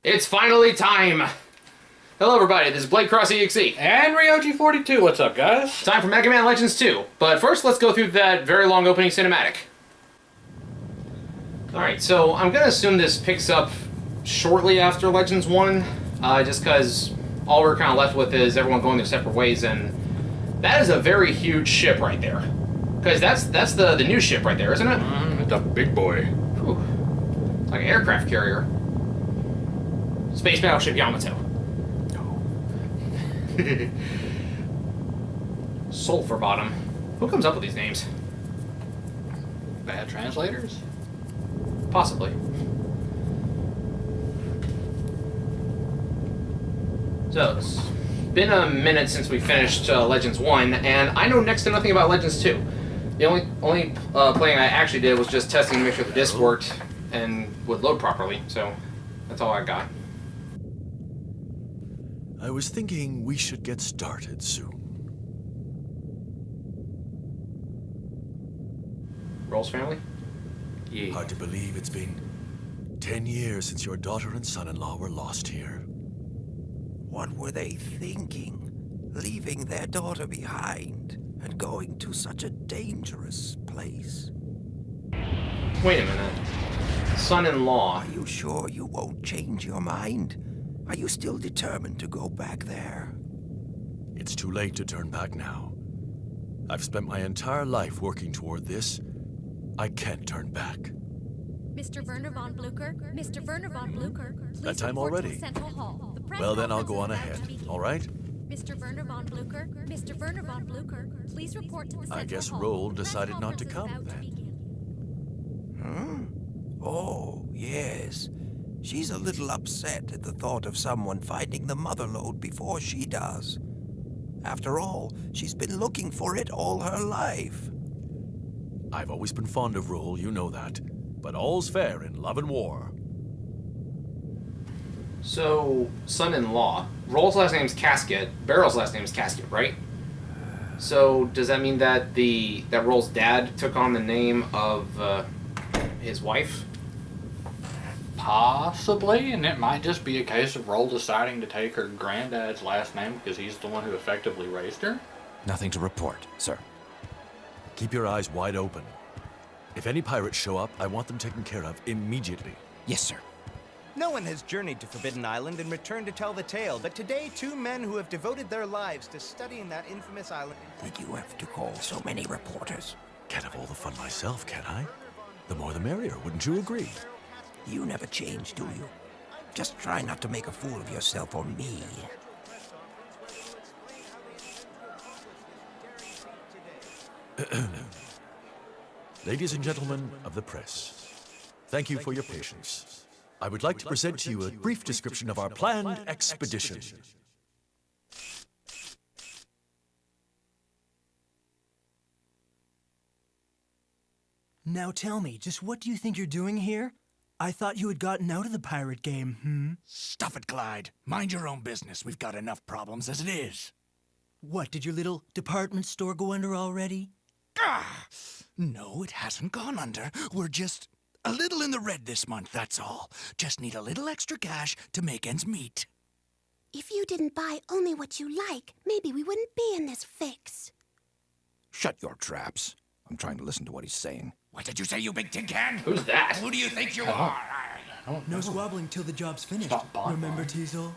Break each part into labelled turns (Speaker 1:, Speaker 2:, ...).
Speaker 1: It's finally time! Hello everybody, this is Blade Cross EXE.
Speaker 2: And Ryoji42, what's up guys?
Speaker 1: Time for Mega Man Legends 2. But first let's go through that very long opening cinematic. Alright, so I'm gonna assume this picks up shortly after Legends 1, just because all we're kind of left with is everyone going their separate ways, and that is a very huge ship right there. Because that's the new ship right there, isn't it?
Speaker 2: It's a big boy.
Speaker 1: Whew. It's like an aircraft carrier. Space Battleship Yamato. Sulphur Bottom. Who comes up with these names?
Speaker 2: Bad translators?
Speaker 1: Possibly. So, it's been a minute since we finished Legends 1, and I know next to nothing about Legends 2. The only playing I actually did was just testing to make sure the disc worked and would load properly, so that's all I got.
Speaker 3: I was thinking we should get started soon.
Speaker 1: Rolls family?
Speaker 2: Yeah.
Speaker 3: Hard to believe it's been 10 years since your daughter and son-in-law were lost here.
Speaker 4: What were they thinking? Leaving their daughter behind and going to such a dangerous place?
Speaker 1: Wait a minute. Son-in-law.
Speaker 4: Are you sure you won't change your mind? Are you still determined to go back there?
Speaker 3: It's too late to turn back now. I've spent my entire life working toward this. I can't turn back.
Speaker 5: Mr. Werner von Blucher, Mr. Werner von Blucher, please
Speaker 3: That time
Speaker 5: report to
Speaker 3: already?
Speaker 5: the Central Hall. The press
Speaker 3: Well, then I'll go on
Speaker 5: conference is about
Speaker 3: ahead,
Speaker 5: to begin.
Speaker 3: all right?
Speaker 5: Mr. Werner von Blucher, Mr. Werner von Blucher, please report to the Central
Speaker 3: I guess
Speaker 5: Hall.
Speaker 3: Roll
Speaker 5: The press
Speaker 3: decided not to
Speaker 5: conference is
Speaker 3: come,
Speaker 5: about to
Speaker 3: then.
Speaker 5: begin.
Speaker 4: Oh, yes. She's a little upset at the thought of someone finding the motherlode before she does. After all, she's been looking for it all her life.
Speaker 3: I've always been fond of Roll, you know that. But all's fair in love and war.
Speaker 1: So, son-in-law. Roll's last name's Casket. Barrel's last name's Casket, right? So, does that mean that that Roll's dad took on the name of his wife?
Speaker 2: Possibly, and it might just be a case of Roll deciding to take her granddad's last name because he's the one who effectively raised her.
Speaker 6: Nothing to report, sir.
Speaker 3: Keep your eyes wide open. If any pirates show up, I want them taken care of immediately.
Speaker 6: Yes, sir.
Speaker 7: No one has journeyed to Forbidden Island and returned to tell the tale, but today 2 men who have devoted their lives to studying that infamous island...
Speaker 4: Did you have to call so many reporters?
Speaker 3: Can't have all the fun myself, can I? The more the merrier, wouldn't you agree?
Speaker 4: You never change, do you? Just try not to make a fool of yourself or me.
Speaker 3: Ladies and gentlemen of the press, thank you for your patience. I would like to present to you a brief description of our planned expedition.
Speaker 8: Now tell me, just what do you think you're doing here? I thought you had gotten out of the pirate game,
Speaker 6: Stuff it, Clyde. Mind your own business. We've got enough problems as it is.
Speaker 8: What, did your little department store go under already?
Speaker 6: Ah! No, it hasn't gone under. We're just a little in the red this month, that's all. Just need a little extra cash to make ends meet.
Speaker 5: If you didn't buy only what you like, maybe we wouldn't be in this fix.
Speaker 6: Shut your traps. I'm trying to listen to what he's saying.
Speaker 9: What did you say, you big tin can?
Speaker 1: Who's that?
Speaker 9: Who do you think you are?
Speaker 8: No squabbling till the job's finished.
Speaker 2: Stop Bon
Speaker 8: Remember,
Speaker 2: Bon.
Speaker 8: Teasel?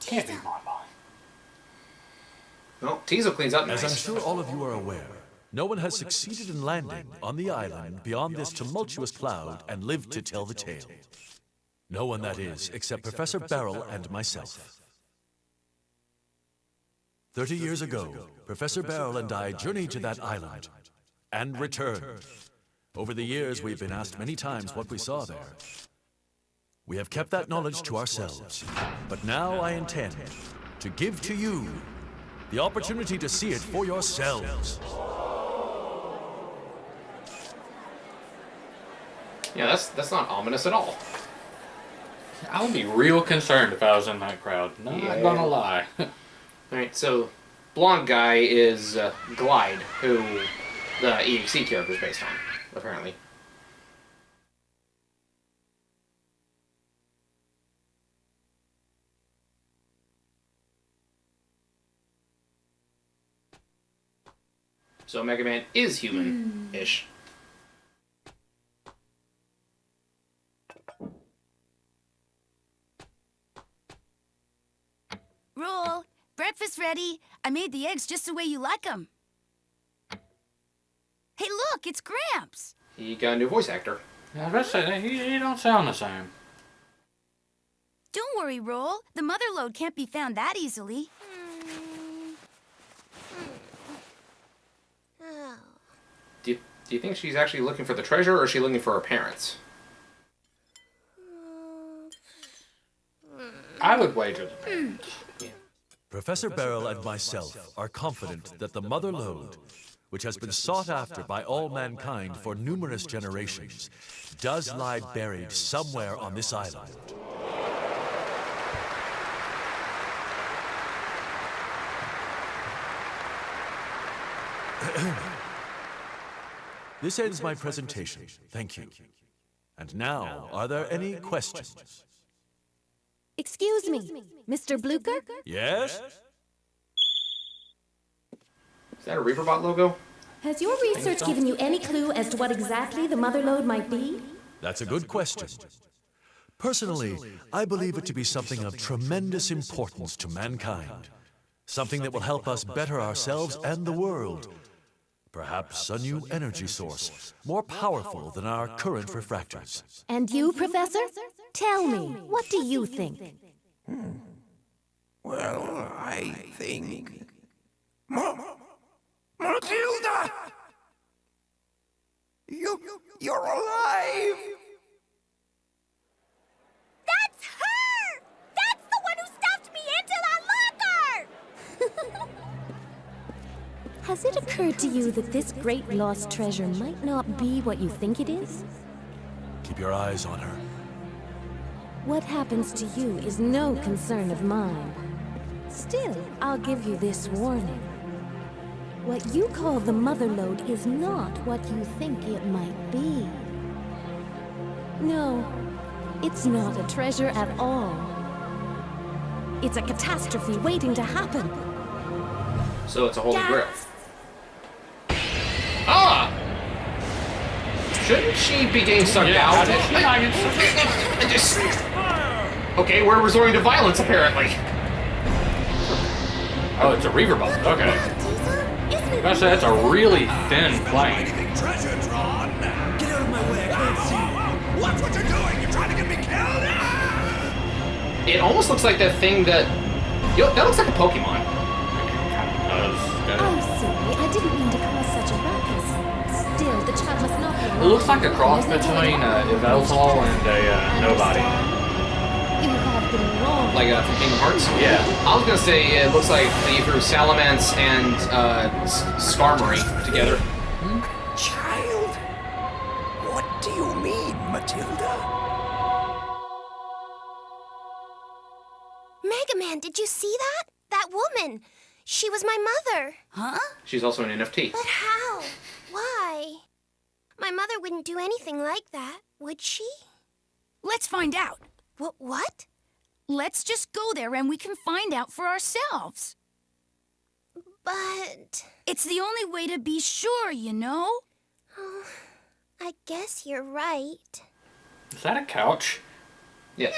Speaker 2: Can't be Bon Bon.
Speaker 1: Well, Teasel cleans up
Speaker 3: As
Speaker 1: nice.
Speaker 3: I'm sure all of you are aware, no one has succeeded in landing on the island beyond this tumultuous cloud and lived to tell the tale. No one, that is, except Professor Barrel and myself. 30 years ago, Professor Barrel and I journeyed to that island and returned. Over the years, we've been asked many times what we saw there. We have kept that knowledge to ourselves, but now I intend to give to you the opportunity to see it for yourselves.
Speaker 1: Yeah, that's not ominous at all.
Speaker 2: I would be real concerned if I was in that crowd. Not gonna lie.
Speaker 1: Alright, so blonde guy is Glide, who the EXE character is based on, apparently. So Mega Man is human-ish.
Speaker 10: Roll, breakfast ready. I made the eggs just the way you like them. Hey, look, it's Gramps.
Speaker 1: He got a new voice actor.
Speaker 2: Yeah, I was about to say, he don't sound the same.
Speaker 10: Don't worry, Roll. The mother lode can't be found that easily.
Speaker 5: Oh.
Speaker 1: Do you think she's actually looking for the treasure, or is she looking for her parents?
Speaker 2: I would wager the parents.
Speaker 3: Professor Beryl and myself are confident that the Mother Lode, which has been sought after by all mankind for numerous generations, does lie buried somewhere on this island. This ends my presentation. Thank you. And now, are there any questions?
Speaker 11: Excuse me, Mr. Blucher?
Speaker 3: Yes?
Speaker 1: Is that a Reaperbot logo?
Speaker 11: Has your research given you any clue as to what exactly the mother lode might be?
Speaker 3: That's a good question. Personally, I believe it to be something of tremendous importance to mankind. Something that will help us better ourselves and the world. Perhaps a new energy source, more powerful than our current refractors.
Speaker 11: And you, Professor? Tell me, what do you think?
Speaker 4: Well, I think... Matilda! You're alive!
Speaker 5: That's her! That's the one who stuffed me into the locker!
Speaker 11: Has it occurred to you that this great lost treasure might not be what you think it is?
Speaker 3: Keep your eyes on her.
Speaker 11: What happens to you is no concern of mine. Still, I'll give you this warning. What you call the mother lode is not what you think it might be. No, it's not a treasure at all. It's a catastrophe waiting to happen.
Speaker 1: So it's a holy grail. Ah! Shouldn't she be getting sucked out? I just... Okay, we're resorting to violence, apparently.
Speaker 2: Oh, it's a Reaverbot. Okay. I said that's a really thin plane.
Speaker 6: Get out of my way, I can't see you. Watch what you're doing! You're trying to get me killed!
Speaker 1: It almost looks like that thing that... Yo, that looks like a Pokemon.
Speaker 11: I'm sorry, I didn't mean to cause such a ruckus. Still, the child must not be...
Speaker 2: It looks like a cross between Yveltal and a Nobody.
Speaker 11: You have been wrong.
Speaker 1: Like from Kingdom Hearts?
Speaker 2: Yeah.
Speaker 1: I was gonna say it looks like you threw Salamence and Skarmory together.
Speaker 4: Child? What do you mean, Matilda?
Speaker 5: Mega Man, did you see that? That woman. She was my mother.
Speaker 10: Huh?
Speaker 1: She's also an NFT.
Speaker 5: But how? Why? My mother wouldn't do anything like that, would she?
Speaker 10: Let's find out.
Speaker 5: What?
Speaker 10: Let's just go there and we can find out for ourselves.
Speaker 5: But...
Speaker 10: It's the only way to be sure, you know?
Speaker 5: Oh, I guess you're right.
Speaker 2: Is that a couch?
Speaker 1: Yes.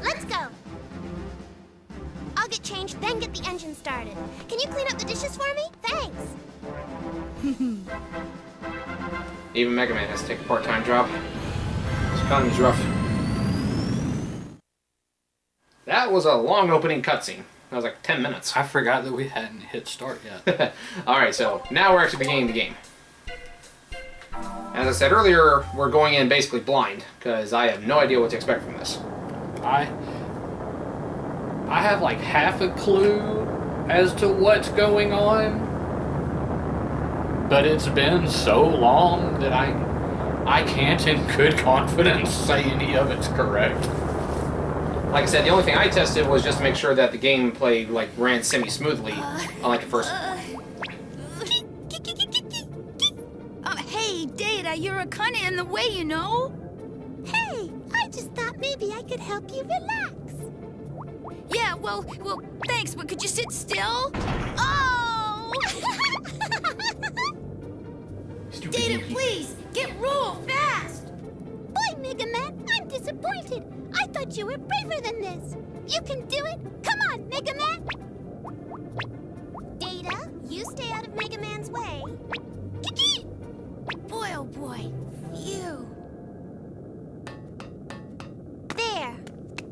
Speaker 5: Let's go. I'll get changed, then get the engine started. Can you clean up the dishes for me? Thanks.
Speaker 1: Even Mega Man has to take a part-time job. This economy's rough. That was a long opening cutscene. That was like 10 minutes.
Speaker 2: I forgot that we hadn't hit start yet.
Speaker 1: Alright, so now we're actually beginning the game. As I said earlier, we're going in basically blind, because I have no idea what to expect from this.
Speaker 2: I have like half a clue as to what's going on, but it's been so long that I can't in good confidence say any of it's correct.
Speaker 1: Like I said, the only thing I tested was just to make sure that the gameplay like ran semi-smoothly, unlike the first.
Speaker 10: Hey, Data, you're kinda in the way, you know?
Speaker 5: Hey, I just thought maybe I could help you relax.
Speaker 10: Yeah, well, thanks, but could you sit still? Oh! Data, please! Get Roll, fast!
Speaker 5: Boy, Mega Man, I'm disappointed. I thought you were braver than this. You can do it. Come on, Mega Man. Data, you stay out of Mega Man's way. Kiki!
Speaker 10: Boy, oh boy. Phew.
Speaker 5: There.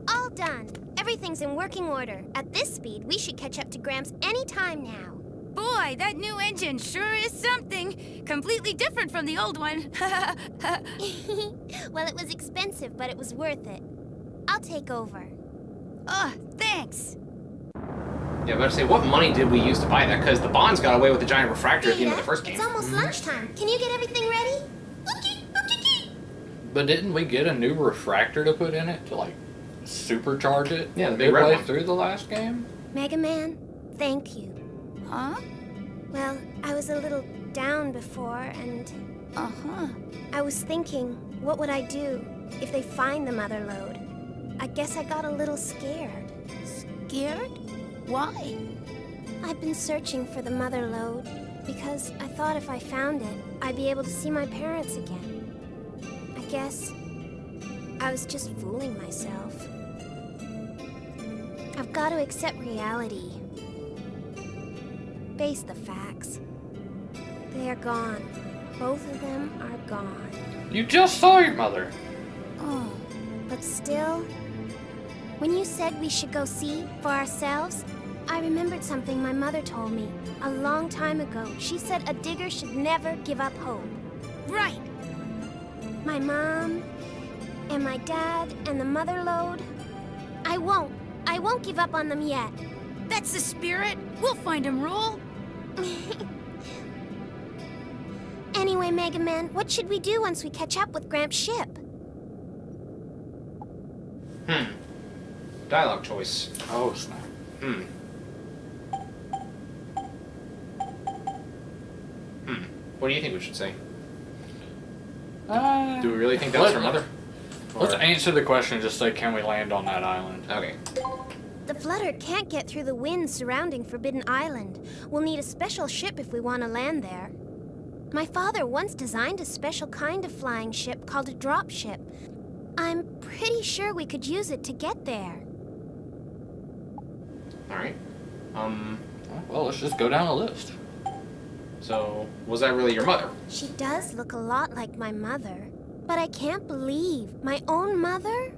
Speaker 5: All done. Everything's in working order. At this speed, we should catch up to Gramps any time now.
Speaker 10: Boy, that new engine sure is something. Completely different from the old one.
Speaker 5: Well, it was expensive, but it was worth it. I'll take over.
Speaker 10: Oh, thanks.
Speaker 1: Yeah, I better say, what money did we use to buy that? Because the Bonds got away with the giant refractor at the end of the first game.
Speaker 5: It's almost lunchtime. Can you get everything ready?
Speaker 2: But didn't we get a new refractor to put in it to, like, supercharge it?
Speaker 1: Yeah, the big red
Speaker 2: midway
Speaker 1: one.
Speaker 2: through the last game?
Speaker 5: Mega Man, thank you.
Speaker 10: Huh?
Speaker 5: Well, I was a little down before, and
Speaker 10: Uh-huh.
Speaker 5: I was thinking, what would I do if they find the mother lode? I guess I got a little scared.
Speaker 10: Scared? Why?
Speaker 5: I've been searching for the mother lode because I thought if I found it, I'd be able to see my parents again. I guess I was just fooling myself. I've got to accept reality. Face the facts. They are gone. Both of them are gone.
Speaker 2: You just saw your mother.
Speaker 5: Oh, but still, when you said we should go see for ourselves, I remembered something my mother told me a long time ago. She said a digger should never give up hope.
Speaker 10: Right.
Speaker 5: My mom and my dad and the mother lode, I won't give up on them yet.
Speaker 10: That's the spirit. We'll find him, Roll.
Speaker 5: Anyway, Mega Man, what should we do once we catch up with Gramps' ship?
Speaker 1: Dialogue choice.
Speaker 2: Oh, snap.
Speaker 1: What do you think we should say?
Speaker 2: Do
Speaker 1: we really think that was her mother?
Speaker 2: Let's
Speaker 1: Or-
Speaker 2: answer the question and just say, can we land on that island?
Speaker 1: Okay.
Speaker 5: The Flutter can't get through the winds surrounding Forbidden Island. We'll need a special ship if we want to land there. My father once designed a special kind of flying ship called a drop ship. I'm pretty sure we could use it to get there.
Speaker 1: Alright.
Speaker 2: Well, let's just go down the list.
Speaker 1: So, was that really your mother?
Speaker 5: She does look a lot like my mother, but I can't believe my own mother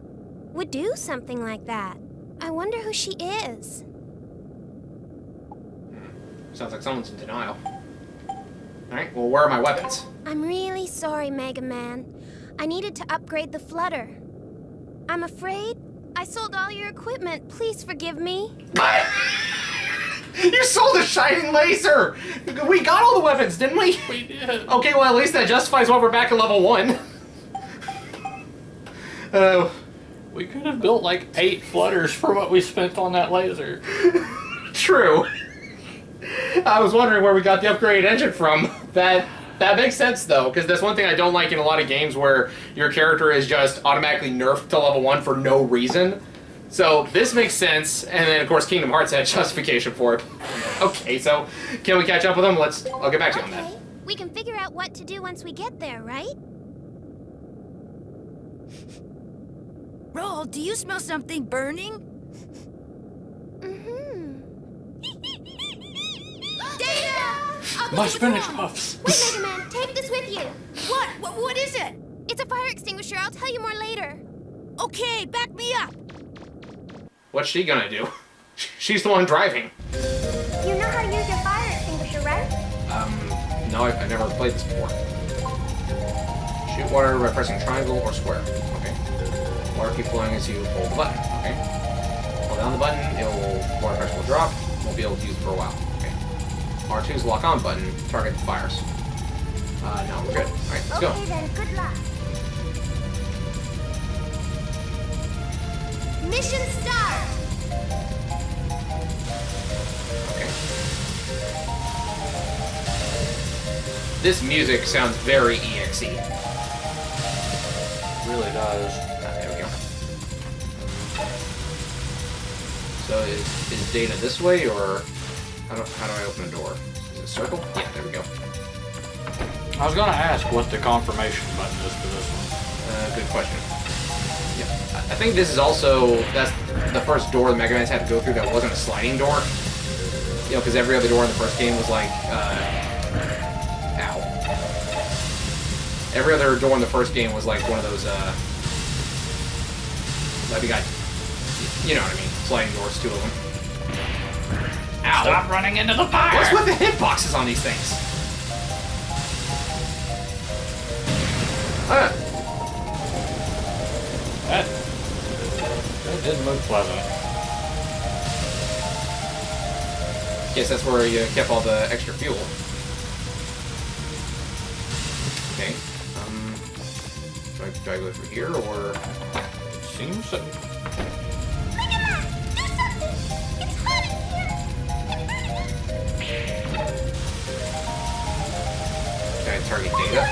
Speaker 5: would do something like that. I wonder who she is.
Speaker 1: Sounds like someone's in denial. Alright, well, where are my weapons?
Speaker 5: I'm really sorry, Mega Man. I needed to upgrade the Flutter. I'm afraid I sold all your equipment. Please forgive me.
Speaker 1: You sold a shining laser! We got all the weapons, didn't we?
Speaker 2: We did.
Speaker 1: Okay, well, at least that justifies why we're back at level 1.
Speaker 2: We could have built like 8 flutters for what we spent on that laser.
Speaker 1: True. I was wondering where we got the upgraded engine from. That makes sense, though, because that's one thing I don't like in a lot of games where your character is just automatically nerfed to level 1 for no reason. So this makes sense, and then, of course, Kingdom Hearts had justification for it. Okay, so can we catch up with them? I'll get back to you on that.
Speaker 5: Okay, we can figure out what to do once we get there, right?
Speaker 10: Roll, do you smell something burning?
Speaker 5: Data!
Speaker 2: My spinach puffs.
Speaker 5: Wait, Mega Man, take this with you.
Speaker 10: What? What is it?
Speaker 5: It's a fire extinguisher. I'll tell you more later.
Speaker 10: Okay, back me up.
Speaker 1: What's she gonna do? She's the one driving.
Speaker 5: You know how to use your fire extinguisher, right?
Speaker 1: No, I've never played this before. Shoot water by pressing triangle or square. Okay. Water keeps flowing as you hold the button. Okay. Hold down the button, water pressure will drop. Won't be able to use it for a while. Okay. R2's lock on button. Target the fires. No, we're good. All right, let's go.
Speaker 5: Okay then, good luck. Mission start!
Speaker 1: Okay. This music sounds very EXE.
Speaker 2: Really does.
Speaker 1: There we go. So is data this way, or how do I open a door? Is it a circle? Yeah, there we go.
Speaker 2: I was gonna ask what the confirmation button is for this one.
Speaker 1: Good question. Yeah, I think this is also, that's the first door the Mega Man's had to go through that wasn't a sliding door. You know, because every other door in the first game was like, ow. Every other door in the first game was like one of those, like we got, you know what I mean, sliding doors, 2 of them. Ow!
Speaker 2: Stop running into the fire!
Speaker 1: What's with the hitboxes on these things?
Speaker 2: That didn't look pleasant.
Speaker 1: Guess that's where you kept all the extra fuel. Okay. Do I go through here or?
Speaker 2: Seems so.
Speaker 1: Can I target data?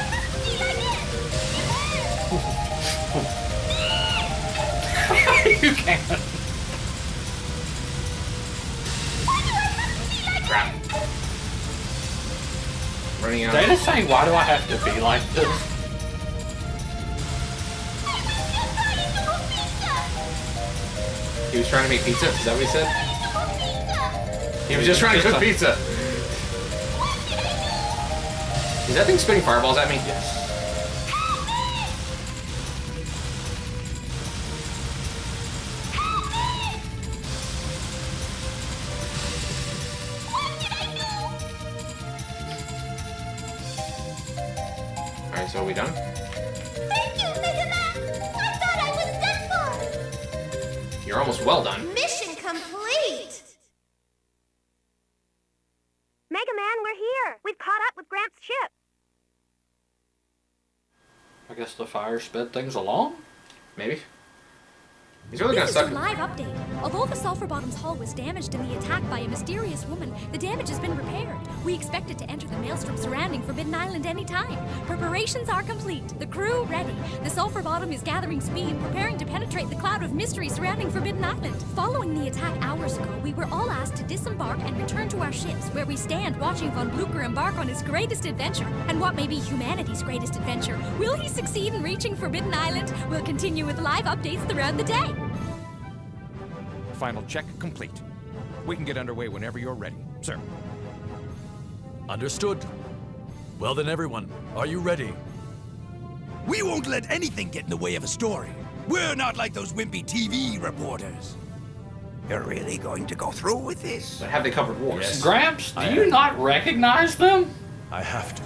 Speaker 2: You can't.
Speaker 1: Crap. Running out.
Speaker 2: Data saying, why do I have to be like this?
Speaker 1: He was trying to make pizza? Is that what he said? He was just trying to cook pizza. Is that thing spitting fireballs at me?
Speaker 2: Yes.
Speaker 1: Alright, so are we done?
Speaker 5: Thank you, Mega Man! I thought I was done for!
Speaker 1: You're almost well done.
Speaker 5: Mission complete! Mega Man, we're here! We've caught up with Gramps' ship.
Speaker 2: I guess the fire sped things along?
Speaker 1: Maybe. He's really gonna
Speaker 12: This is
Speaker 1: suck.
Speaker 12: a live update. Although the Sulphur Bottom's hull was damaged in the attack by a mysterious woman, the damage has been repaired. We expect it to enter the maelstrom surrounding Forbidden Island any time. Preparations are complete. The crew ready. The Sulphur Bottom is gathering speed, preparing to penetrate the cloud of mystery surrounding Forbidden Island. Following the attack hours ago, we were all asked to disembark and return to our ships, where we stand watching Von Blucher embark on his greatest adventure, and what may be humanity's greatest adventure. Will he succeed in reaching Forbidden Island? We'll continue with live updates throughout the day.
Speaker 13: Final check complete. We can get underway whenever you're ready, sir.
Speaker 3: Understood. Well then, everyone, are you ready?
Speaker 6: We won't let anything get in the way of a story. We're not like those wimpy TV reporters.
Speaker 4: You're really going to go through with this?
Speaker 1: But have they covered wars?
Speaker 3: Yes.
Speaker 2: Gramps, do you not recognize them?
Speaker 3: I have to.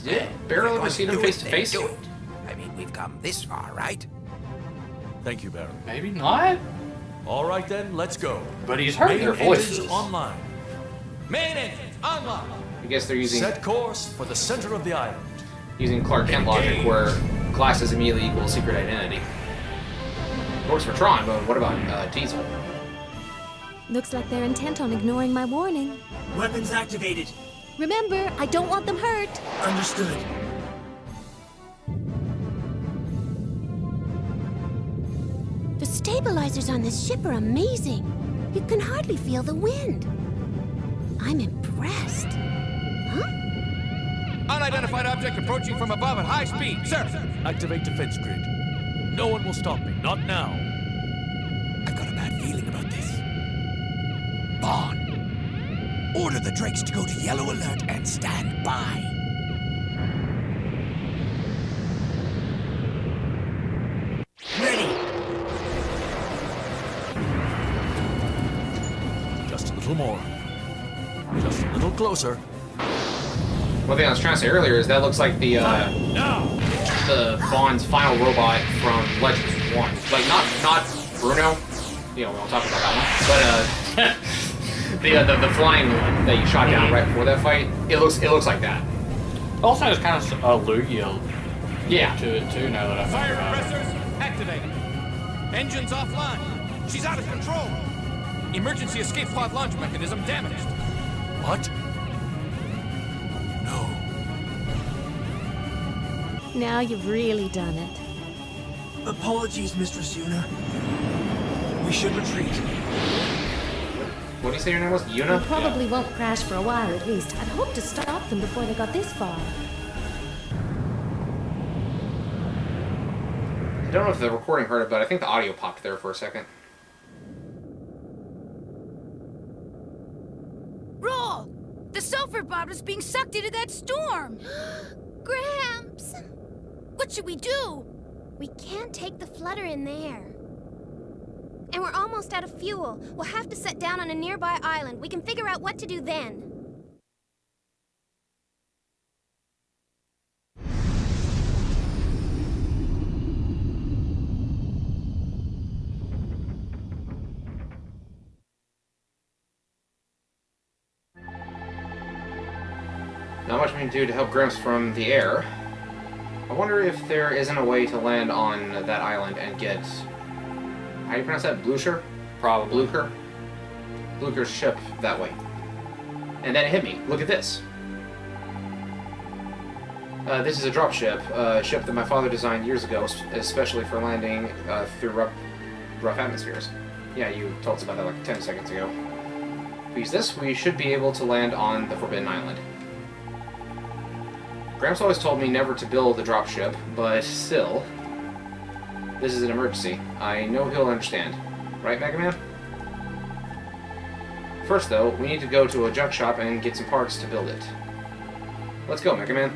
Speaker 1: Did Barrel ever see them face to face?
Speaker 4: Do it. I mean, we've come this far, right?
Speaker 3: Thank you, Baron.
Speaker 2: Maybe not.
Speaker 3: All right then, let's go.
Speaker 2: But he's heard their voices.
Speaker 3: Engines online.
Speaker 13: Main engines online.
Speaker 1: I guess they're using
Speaker 3: Set course for the center of the island.
Speaker 1: using Clark Kent logic, where glasses immediately equals secret identity. Works for Tron, but what about Diesel?
Speaker 11: Looks like they're intent on ignoring my warning.
Speaker 8: Weapons activated.
Speaker 11: Remember, I don't want them hurt.
Speaker 8: Understood.
Speaker 5: The stabilizers on this ship are amazing. You can hardly feel the wind. I'm impressed. Huh?
Speaker 13: Unidentified object approaching from above at high speed, sir.
Speaker 3: Activate defense grid. No one will stop me, not now.
Speaker 6: I've got a bad feeling about this. Bond, order the Drakes to go to yellow alert and stand by.
Speaker 8: Ready.
Speaker 3: Just a little more. Just a little closer.
Speaker 1: One thing I was trying to say earlier is that looks like the Bond's final robot from Legends 1. Like not Bruno. You know, we won't talk about that one. But the flying one that you shot down right before that fight. It looks like that.
Speaker 2: Also, has kind of a Lugia
Speaker 1: Yeah.
Speaker 2: to it too. Now that I think
Speaker 13: Fire
Speaker 2: about it.
Speaker 13: compressors activated. Engines offline. She's out of control. Emergency escape pod launch mechanism damaged.
Speaker 3: What? No.
Speaker 11: Now you've really done it.
Speaker 8: Apologies, Mistress Yuna. We should retreat.
Speaker 1: What do you say your name was?
Speaker 11: They
Speaker 1: Yuna?
Speaker 11: probably won't crash for a while at least. I'd hoped to stop them before they got this far.
Speaker 1: I don't know if the recording heard it, but I think the audio popped there for a second.
Speaker 10: Roll! The sulfur bottom's being sucked into that storm!
Speaker 5: Gramps!
Speaker 10: What should we do?
Speaker 5: We can't take the flutter in there. And we're almost out of fuel. We'll have to set down on a nearby island. We can figure out what to do then.
Speaker 1: Not much we can do to help Gramps from the air. I wonder if there isn't a way to land on that island and get... How do you pronounce that? Blucher?
Speaker 2: Probably.
Speaker 1: Blucher? Blucher's ship that way. And then it hit me. Look at this. This is a dropship. A ship that my father designed years ago, especially for landing through rough atmospheres. Yeah, you told us about that like 10 seconds ago. If we use this, we should be able to land on the Forbidden Island. Gramps always told me never to build a dropship, but still, this is an emergency. I know he'll understand. Right, Mega Man? First, though, we need to go to a junk shop and get some parts to build it. Let's go, Mega Man.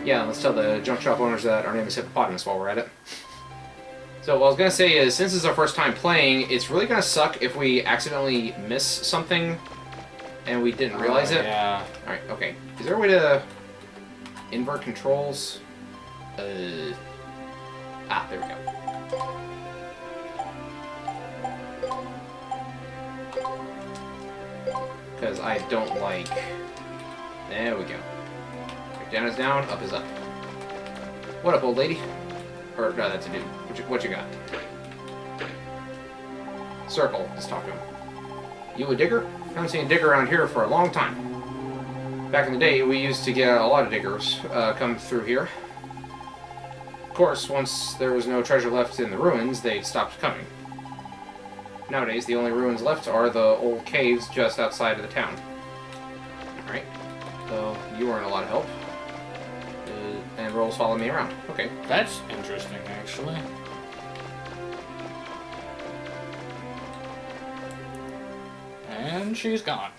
Speaker 1: Yeah, let's tell the junk shop owners that our name is Hippopotamus while we're at it. So what I was going to say is, since this is our first time playing, it's really going to suck if we accidentally miss something and we didn't realize it.
Speaker 2: Yeah.
Speaker 1: Alright, okay. Is there a way to invert controls? There we go. Because I don't like... There we go. Down is down, up is up. What up, old lady? Or, no, that's a dude. What you got? Circle, let's talk to him. You a digger? I haven't seen a digger around here for a long time. Back in the day, we used to get a lot of diggers come through here. Of course, once there was no treasure left in the ruins, they stopped coming. Nowadays, the only ruins left are the old caves just outside of the town. Alright, so you weren't a lot of help. And Rolls follow me around. Okay.
Speaker 2: That's interesting, actually. And she's gone.